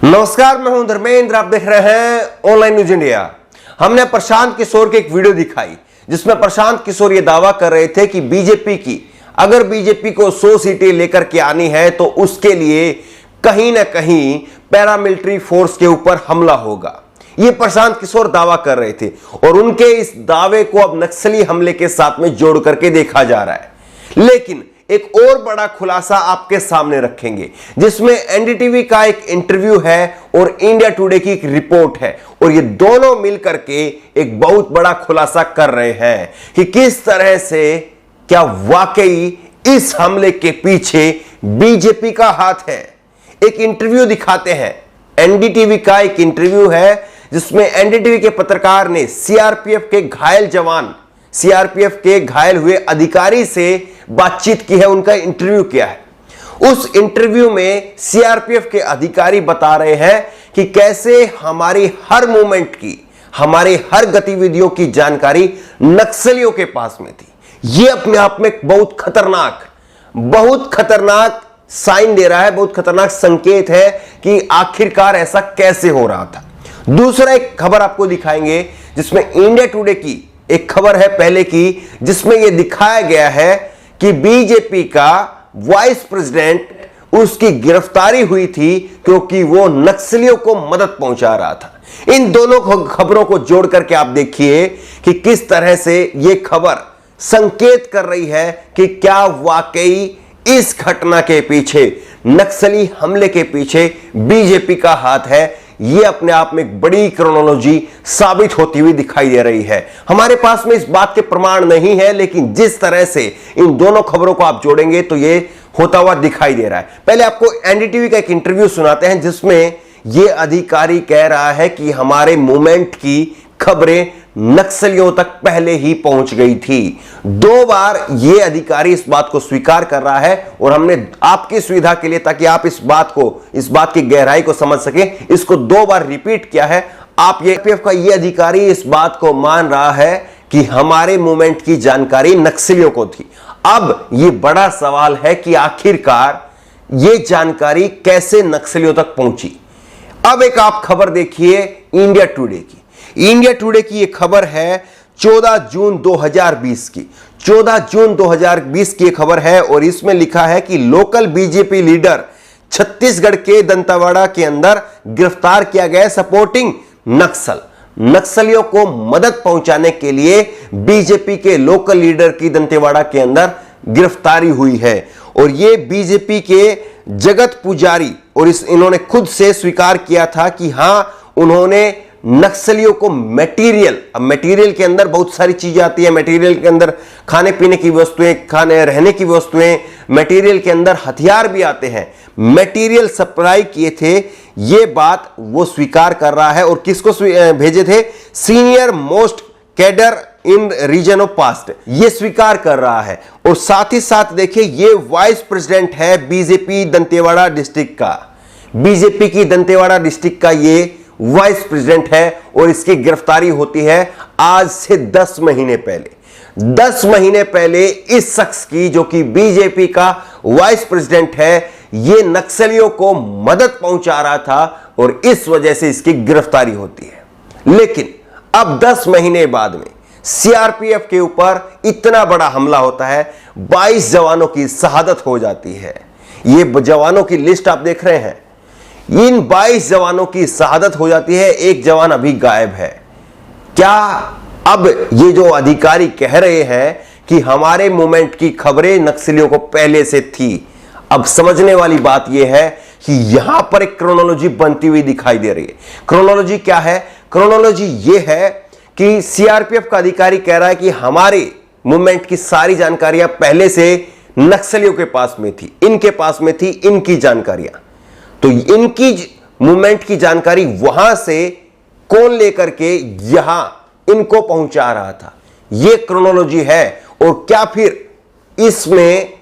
नमस्कार, मैं हूं धर्मेंद्र। आप देख रहे हैं ऑनलाइन न्यूज इंडिया। हमने प्रशांत किशोर की एक वीडियो दिखाई जिसमें प्रशांत किशोर ये दावा कर रहे थे कि अगर बीजेपी को 100 सीटें लेकर के आनी है तो उसके लिए कहीं ना कहीं पैरामिलिट्री फोर्स के ऊपर हमला होगा। ये प्रशांत किशोर दावा कर रहे थे और उनके इस दावे को अब नक्सली हमले के साथ में जोड़ करके देखा जा रहा है। लेकिन एक और बड़ा खुलासा आपके सामने रखेंगे जिसमें एनडीटीवी का एक इंटरव्यू है और इंडिया टुडे की एक रिपोर्ट है और ये दोनों मिलकर के एक बहुत बड़ा खुलासा कर रहे हैं कि किस तरह से क्या वाकई इस हमले के पीछे बीजेपी का हाथ है। एक इंटरव्यू दिखाते हैं, एनडीटीवी का एक इंटरव्यू है जिसमें एनडीटीवी के पत्रकार ने सीआरपीएफ के घायल हुए अधिकारी से बातचीत की है, उनका इंटरव्यू किया है। उस इंटरव्यू में सीआरपीएफ के अधिकारी बता रहे हैं कि कैसे हमारी हर मूवमेंट की, हमारी हर गतिविधियों की जानकारी नक्सलियों के पास में थी। यह अपने आप में बहुत खतरनाक साइन दे रहा है, बहुत खतरनाक संकेत है कि आखिरकार ऐसा कैसे हो रहा था। दूसरा एक खबर आपको दिखाएंगे जिसमें इंडिया टुडे की एक खबर है पहले की, जिसमें यह दिखाया गया है कि बीजेपी का वाइस प्रेसिडेंट उसकी गिरफ्तारी हुई थी क्योंकि वो नक्सलियों को मदद पहुंचा रहा था। इन दोनों खबरों को जोड़ करके आप देखिए कि किस तरह से यह खबर संकेत कर रही है कि क्या वाकई इस घटना के पीछे, नक्सली हमले के पीछे बीजेपी का हाथ है। यह अपने आप में एक बड़ी क्रोनोलॉजी साबित होती हुई दिखाई दे रही है। हमारे पास में इस बात के प्रमाण नहीं है, लेकिन जिस तरह से इन दोनों खबरों को आप जोड़ेंगे तो यह होता हुआ दिखाई दे रहा है। पहले आपको एनडीटीवी का एक इंटरव्यू सुनाते हैं जिसमें यह अधिकारी कह रहा है कि हमारे मूवमेंट की खबरें नक्सलियों तक पहले ही पहुंच गई थी। 2 बार यह अधिकारी इस बात को स्वीकार कर रहा है और हमने आपकी सुविधा के लिए, ताकि आप इस बात की गहराई को समझ सके, इसको 2 बार रिपीट किया है। आप एपीएफ का यह अधिकारी इस बात को मान रहा है कि हमारे मूवमेंट की जानकारी नक्सलियों को थी। अब यह बड़ा सवाल है कि आखिरकार यह जानकारी कैसे नक्सलियों तक पहुंची। अब एक आप खबर देखिए इंडिया टुडे की। इंडिया टुडे की यह खबर है 14 जून 2020 की। 14 जून 2020 की खबर है और इसमें लिखा है कि लोकल बीजेपी लीडर छत्तीसगढ़ के दंतेवाड़ा के अंदर गिरफ्तार किया गया, सपोर्टिंग नक्सलियों को मदद पहुंचाने के लिए बीजेपी के लोकल लीडर की दंतेवाड़ा के अंदर गिरफ्तारी हुई है। और यह बीजेपी के जगत पुजारी, और इन्होंने खुद से स्वीकार किया था कि हां उन्होंने नक्सलियों को मटेरियल के अंदर बहुत सारी चीजें आती है। मटेरियल के अंदर खाने पीने की वस्तुएं, रहने की वस्तुएं, मटेरियल के अंदर हथियार भी आते हैं। मटेरियल सप्लाई किए थे, यह बात वो स्वीकार कर रहा है। और किसको भेजे थे? Senior most cadre in reason of past, ये स्वीकार कर रहा है। और साथ ही साथ देखिए, ये वाइस प्रेसिडेंट है बीजेपी दंतेवाड़ा डिस्ट्रिक्ट का। बीजेपी की दंतेवाड़ा डिस्ट्रिक्ट का ये वाइस प्रेसिडेंट है और इसकी गिरफ्तारी होती है आज से 10 महीने पहले। 10 महीने पहले इस शख्स की, जो कि बीजेपी का वाइस प्रेसिडेंट है, यह नक्सलियों को मदद पहुंचा रहा था और इस वजह से इसकी गिरफ्तारी होती है। लेकिन अब 10 महीने बाद में सीआरपीएफ के ऊपर इतना बड़ा हमला होता है, 22 जवानों की शहादत हो जाती है। ये जवानों की लिस्ट आप देख रहे हैं। इन 22 जवानों की शहादत हो जाती है, एक जवान अभी गायब है। क्या अब ये जो अधिकारी कह रहे हैं कि हमारे मूवमेंट की खबरें नक्सलियों को पहले से थी? अब समझने वाली बात यह है कि यहां पर एक क्रोनोलॉजी बनती हुई दिखाई दे रही है। क्रोनोलॉजी क्या है? क्रोनोलॉजी यह है कि सीआरपीएफ का अधिकारी कह रहा है कि हमारे मूवमेंट की सारी जानकारियां पहले से नक्सलियों के पास में थी, इनके पास में थी इनकी जानकारियां। तो इनकी मूवमेंट की जानकारी वहां से कौन लेकर के यहां इनको पहुंचा रहा था, यह क्रोनोलॉजी है। और क्या फिर इसमें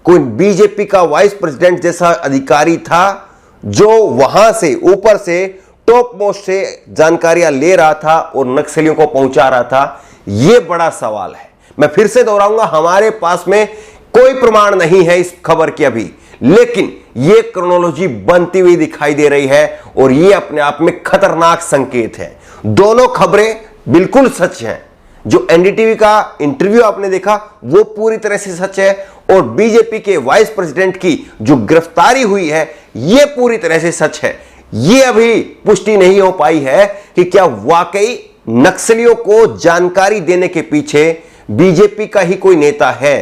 कोई बीजेपी का वाइस प्रेसिडेंट जैसा अधिकारी था जो वहां से ऊपर से टॉप मोस्ट से जानकारियां ले रहा था और नक्सलियों को पहुंचा रहा था? यह बड़ा सवाल है। मैं फिर से दोहराऊंगा, हमारे पास में कोई प्रमाण नहीं है इस खबर की अभी, लेकिन ये क्रोनोलॉजी बनती हुई दिखाई दे रही है और ये अपने आप में खतरनाक संकेत है। दोनों खबरें बिल्कुल सच हैं। जो एनडीटीवी का इंटरव्यू आपने देखा वो पूरी तरह से सच है और बीजेपी के वाइस प्रेसिडेंट की जो गिरफ्तारी हुई है ये पूरी तरह से सच है। ये अभी पुष्टि नहीं हो पाई है कि क्या वाकई नक्सलियों को जानकारी देने के पीछे बीजेपी का ही कोई नेता है।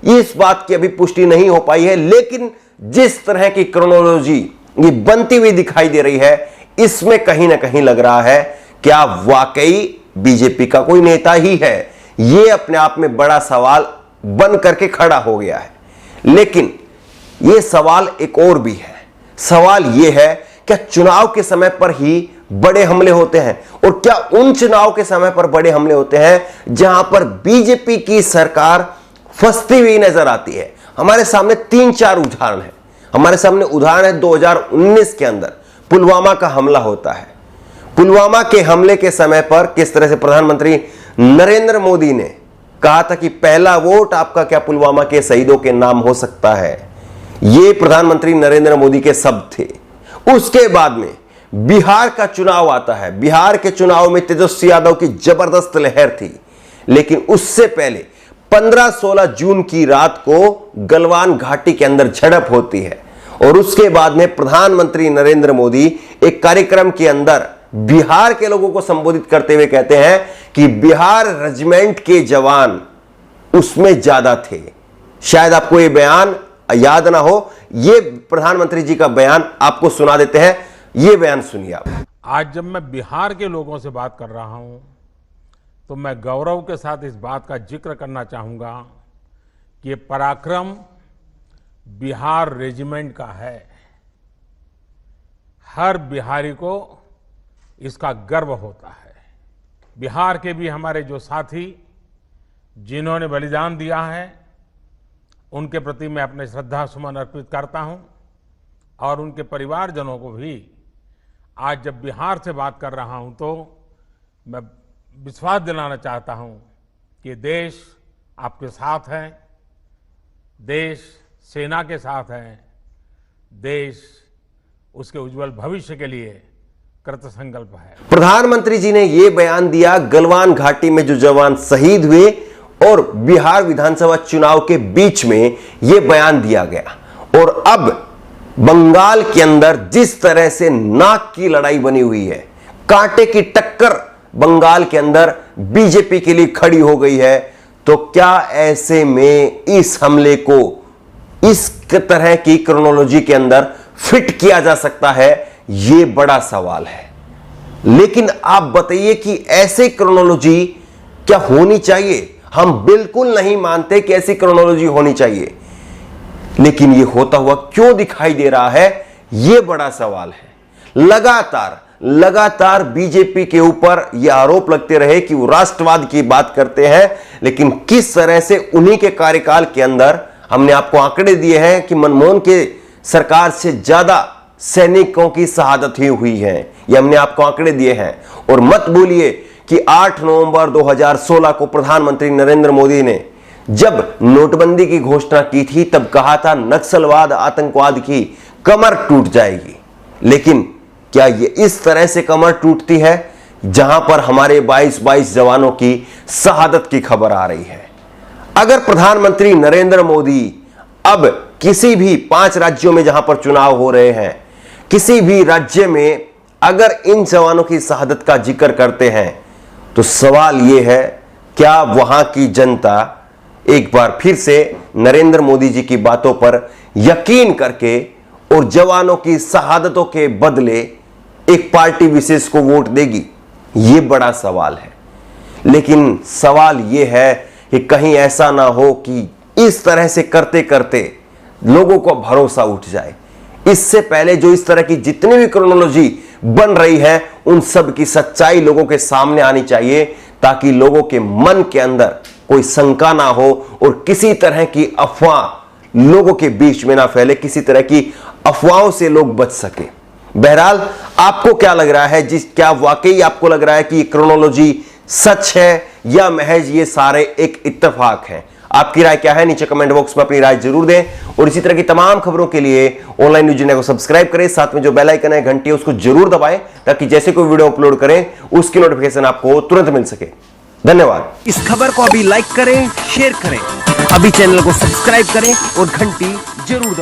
इस बात की अभी पुष्टि नहीं हो पाई है, लेकिन जिस तरह की क्रोनोलॉजी ये बनती हुई दिखाई दे रही है इसमें कहीं ना कहीं लग रहा है क्या वाकई बीजेपी का कोई नेता ही है। यह अपने आप में बड़ा सवाल बन करके खड़ा हो गया है। लेकिन यह सवाल एक और भी है। सवाल यह है क्या चुनाव के समय पर ही बड़े हमले होते हैं और क्या उन चुनाव के समय पर बड़े हमले होते हैं जहां पर बीजेपी की सरकार फंसती हुई नजर आती है। हमारे सामने 3-4 उदाहरण है। हमारे सामने उदाहरण है 2019 के अंदर पुलवामा का हमला होता है। पुलवामा के हमले के समय पर किस तरह से प्रधानमंत्री नरेंद्र मोदी ने कहा था कि पहला वोट आपका क्या पुलवामा के शहीदों के नाम हो सकता है। यह प्रधानमंत्री नरेंद्र मोदी के शब्द थे। उसके बाद में बिहार का चुनाव आता है। बिहार के चुनाव में तेजस्वी यादव की जबरदस्त लहर थी, लेकिन उससे पहले 15-16 जून की रात को गलवान घाटी के अंदर झड़प होती है और उसके बाद में प्रधानमंत्री नरेंद्र मोदी एक कार्यक्रम के अंदर बिहार के लोगों को संबोधित करते हुए कहते हैं कि बिहार रेजिमेंट के जवान उसमें ज्यादा थे। शायद आपको यह बयान याद ना हो, यह प्रधानमंत्री जी का बयान आपको सुना देते हैं। यह बयान सुनिए आप। आज जब मैं बिहार के लोगों से बात कर रहा हूं तो मैं गौरव के साथ इस बात का जिक्र करना चाहूंगा कि ये पराक्रम बिहार रेजिमेंट का है। हर बिहारी को इसका गर्व होता है। बिहार के भी हमारे जो साथी जिन्होंने बलिदान दिया है उनके प्रति मैं अपने श्रद्धा सुमन अर्पित करता हूं और उनके परिवारजनों को भी आज जब बिहार से बात कर रहा हूं तो मैं विश्वास दिलाना चाहता हूं कि देश आपके साथ है, देश सेना के साथ है, देश उसके उज्जवल भविष्य के लिए कृत संकल्प है। प्रधानमंत्री जी ने यह बयान दिया गलवान घाटी में जो जवान शहीद हुए और बिहार विधानसभा चुनाव के बीच में यह बयान दिया गया। और अब बंगाल के अंदर जिस तरह से नाक की लड़ाई बनी हुई है, कांटे की टक्कर बंगाल के अंदर बीजेपी के लिए खड़ी हो गई है, तो क्या ऐसे में इस हमले को इस तरह की क्रोनोलॉजी के अंदर फिट किया जा सकता है? यह बड़ा सवाल है। लेकिन आप बताइए कि ऐसे क्रोनोलॉजी क्या होनी चाहिए? हम बिल्कुल नहीं मानते कि ऐसी क्रोनोलॉजी होनी चाहिए, लेकिन यह होता हुआ क्यों दिखाई दे रहा है? यह बड़ा सवाल है। लगातार बीजेपी के ऊपर यह आरोप लगते रहे कि वो राष्ट्रवाद की बात करते हैं, लेकिन किस तरह से उन्हीं के कार्यकाल के अंदर हमने आपको आंकड़े दिए हैं कि मनमोहन के सरकार से ज्यादा सैनिकों की शहादत ही हुई है। ये हमने आपको आंकड़े दिए हैं। और मत भूलिए कि 8 नवंबर 2016 को प्रधानमंत्री नरेंद्र मोदी ने जब नोटबंदी की घोषणा की थी तब कहा था नक्सलवाद आतंकवाद की कमर टूट जाएगी। लेकिन क्या ये इस तरह से कमर टूटती है जहां पर हमारे 22 जवानों की शहादत की खबर आ रही है? अगर प्रधानमंत्री नरेंद्र मोदी अब किसी भी 5 राज्यों में जहां पर चुनाव हो रहे हैं, किसी भी राज्य में अगर इन जवानों की शहादत का जिक्र करते हैं तो सवाल यह है क्या वहां की जनता एक बार फिर से नरेंद्र मोदी जी की बातों पर यकीन करके और जवानों की शहादतों के बदले एक पार्टी विशेष को वोट देगी? यह बड़ा सवाल है। लेकिन सवाल यह है कि कहीं ऐसा ना हो कि इस तरह से करते करते लोगों को भरोसा उठ जाए। इससे पहले जो इस तरह की जितनी भी क्रोनोलॉजी बन रही है उन सब की सच्चाई लोगों के सामने आनी चाहिए, ताकि लोगों के मन के अंदर कोई शंका ना हो और किसी तरह की अफवाह लोगों के बीच में ना फैले, किसी तरह की अफवाहों से लोग बच सके। बहरहाल आपको क्या लग रहा है? क्या वाकई आपको लग रहा है कि क्रोनोलॉजी सच है या महज ये सारे एक इत्तेफाक है? आपकी राय क्या है नीचे कमेंट बॉक्स में अपनी राय जरूर दें। और इसी तरह की तमाम खबरों के लिए ऑनलाइन न्यूज इंडिया को सब्सक्राइब करें, साथ में जो बेल आइकन है घंटी है उसको जरूर दबाएं, ताकि जैसे कोई वीडियो अपलोड करें उसकी नोटिफिकेशन आपको तुरंत मिल सके। धन्यवाद। इस खबर को अभी लाइक करें, शेयर करें, अभी चैनल को सब्सक्राइब करें और घंटी जरूर दबाएं।